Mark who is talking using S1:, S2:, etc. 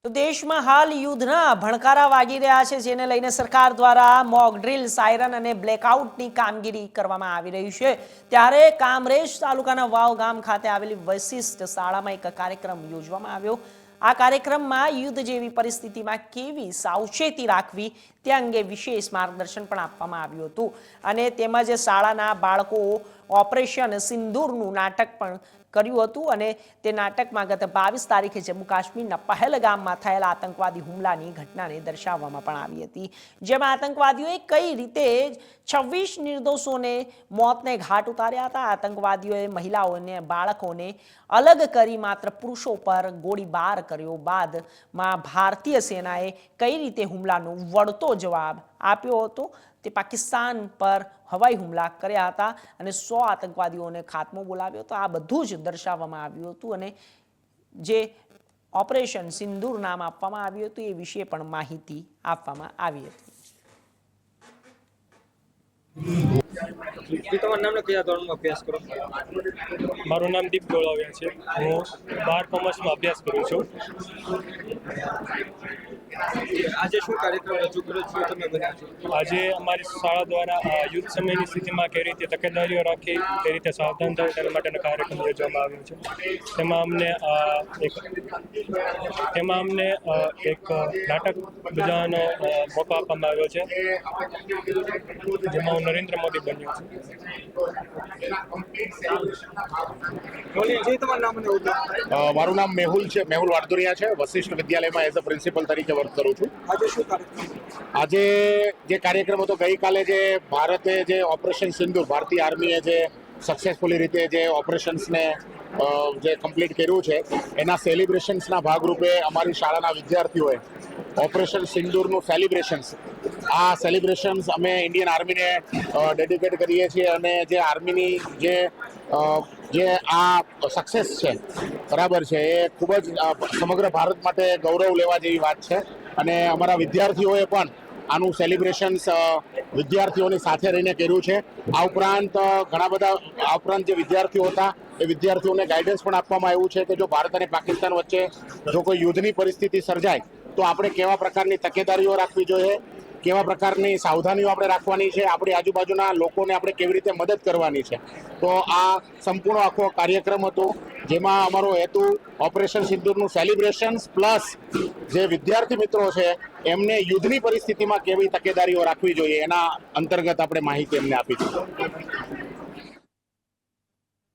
S1: તો દેશમાં હાલ યુદ્ધના ભણકારા વાગી રહ્યા છે, જેને લઈને સરકાર દ્વારા મોક ડ્રીલ, સાયરન અને બ્લેકઆઉટની કામગીરી કરવામાં આવી રહી છે। ત્યારે કામરેજ તાલુકાના વાવ ગામ ખાતે આવેલી વશિષ્ઠ શાળામાં એક કાર્યક્રમ યોજવામાં આવ્યો। આ કાર્યક્રમમાં યુદ્ધ જેવી પરિસ્થિતિમાં કેવી સાવચેતી રાખવી તે અંગે વિશેષ માર્ગદર્શન પણ આપવામાં આવ્યું હતું અને તેમજ શાળાના બાળકો ઓપરેશન સિંદૂરનું નાટક પણ કર્યું હતું અને તે નાટકમાં ગત 22 તારીખે જમ્મુ કાશ્મીરના પહેલગામમાં થયેલા આતંકવાદી હુમલાની ઘટનાને દર્શાવવામાં પણ આવી હતી, જેમાં આતંકવાદીઓએ કઈ રીતે 26 નિર્દોષોને મોતને ઘાટ ઉતાર્યા હતા। આતંકવાદીઓએ મહિલાઓને, બાળકોને અલગ કરી માત્ર પુરુષો પર ગોળીબાર કર્યો બાદમાં ભારતીય સેનાએ કઈ રીતે હુમલાનો વળતો જવાબ આપ્યો હતો તે પાકિસ્તાન પર હવાઈ હુમલા કર્યા હતા અને 100 આતંકવાદીઓને ખાત્મો બોલાવ્યો હતો। આ બધું જ દર્શાવવામાં આવ્યું હતું અને જે ઓપરેશન સિંદૂર નામ આપવામાં આવ્યું હતું એ વિશે પણ માહિતી આપવામાં આવી હતી।
S2: મારું નામ દીપ ગોળાવિયા છે। હું 12 કોમર્સમાં અભ્યાસ કરું છું।
S3: આજે શું કાર્યક્રમ રજૂ કર્યો છે તમે બન્યા છો?
S2: આજે અમારી શાળા દ્વારા યુદ્ધ સમયની સ્થિતિમાં કેવી રીતે તકેદારીઓ રાખી, કેવી રીતે સાવધાન થવું તેના માટેનો કાર્યક્રમ યોજવામાં આવ્યો છે। તેમાં અમને એક નાટક બજાવવાનો મોકો આપવામાં આવ્યો છે, જેમાં હું નરેન્દ્ર મોદી બન્યો છું।
S4: મારું નામ મેહુલ છે, મેહુલ વાડદુરિયા છે। વશિષ્ઠ વિદ્યાલયમાં એઝ અ પ્રિન્સિપલ તરીકે વર્ક કરું છું।
S3: આજે શું કાર્યક્રમ?
S4: આજે જે કાર્યક્રમ હતો, ગઈકાલે જે ભારતે જે ઓપરેશન સિંદૂર, ભારતીય આર્મીએ જે સક્સેસફુલી રીતે જે ઓપરેશન્સને જે કમ્પ્લીટ કર્યું છે એના સેલિબ્રેશન્સના ભાગરૂપે અમારી શાળાના વિદ્યાર્થીઓએ ઓપરેશન સિંદૂરનું આ સેલિબ્રેશન્સ અમે ઇન્ડિયન આર્મીને ડેડિકેટ કરીએ છીએ અને જે આર્મીની જે આ સક્સેસ છે, બરાબર છે, એ ખૂબ જ સમગ્ર ભારત માટે ગૌરવ લેવા જેવી વાત છે અને અમારા વિદ્યાર્થીઓએ પણ આનું સેલિબ્રેશન્સ વિદ્યાર્થીઓની સાથે રહીને કર્યું છે। આ ઉપરાંત જે વિદ્યાર્થીઓ હતા એ વિદ્યાર્થીઓને ગાઈડન્સ પણ આપવામાં આવ્યું છે કે જો ભારત અને પાકિસ્તાન વચ્ચે જો કોઈ યુદ્ધની પરિસ્થિતિ સર્જાય તો આપણે કેવા પ્રકારની તકેદારીઓ રાખવી જોઈએ, કેવા પ્રકારની સાવધાનીઓ આપણે રાખવાની છે, આપણી આજુબાજુના લોકોને આપણે કેવી રીતે મદદ કરવાની છે। તો આ સંપૂર્ણ આખો કાર્યક્રમ હતો, જેમાં અમારો હેતુ ઓપરેશન સિંદૂરનું સેલિબ્રેશન્સ પ્લસ જે વિદ્યાર્થી મિત્રો છે એમને યુદ્ધની પરિસ્થિતિમાં કેવી તકેદારીઓ રાખવી જોઈએ એના અંતર્ગત આપણે માહિતી એમને આપી છે।